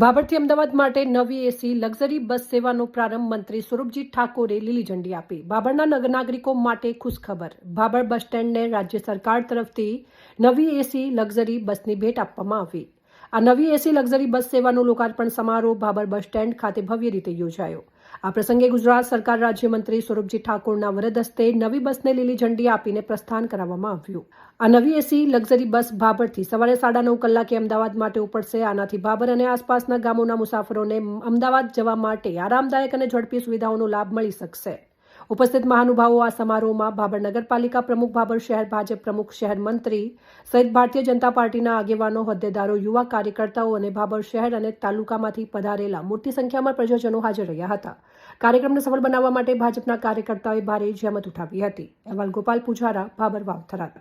બાબરથી અમદાવાદ માટે નવી એસી luxury bus સેવાનો પ્રારંભ મંત્રી સ્વરૂપજી ઠાકોરે લીલી ઝંડી આપી। બાબરના નાગરિકો માટે ખુશખબર। બાબર બસ સ્ટેન્ડને રાજ્ય સરકાર તરફથી નવી એસી લક્ઝરી બસની ભેટ આપવામાં આવી। આ નવી એસી લક્ઝરી બસ સેવાનો લોકાર્પણ સમારોહ બાબર બસ સ્ટેન્ડ ખાતે ભવ્ય રીતે યોજાયો। આ પ્રસંગે ગુજરાત સરકાર રાજ્યમંત્રી સ્વરૂપજી ઠાકોરના વરદ હસ્તે નવી બસને લીલી ઝંડી આપીને પ્રસ્થાન કરાવવામાં આવ્યું। આ નવી એસી લક્ઝરી બસ બાબરથી સવારે 9:30 કલાકે અમદાવાદ માટે ઉપડશે। આનાથી બાબર અને આસપાસના ગામોના મુસાફરોને અમદાવાદ જવા માટે આરામદાયક અને ઝડપી સુવિધાઓનો લાભ મળી શકશે। ઉપસ્થિત મહાનુભાવો આ સમારોહમાં બાબર નગરપાલિકા પ્રમુખ, બાબર શહેર ભાજપ પ્રમુખ, શહેર મંત્રી સહિત ભારતીય જનતા પાર્ટીના આગેવાનો, હોદ્દેદારો, યુવા કાર્યકર્તાઓ અને બાબર શહેર અને તાલુકામાંથી પધારેલા મોટી સંખ્યામાં પ્રજાજનો હાજર રહ્યા હતા। કાર્યક્રમને સફળ બનાવવા માટે ભાજપના કાર્યકર્તાઓએ ભારે જહેમત ઉઠાવી હતી। અહેવાલ ગોપાલ પૂજારા, બાબર વાવ, થરાદ।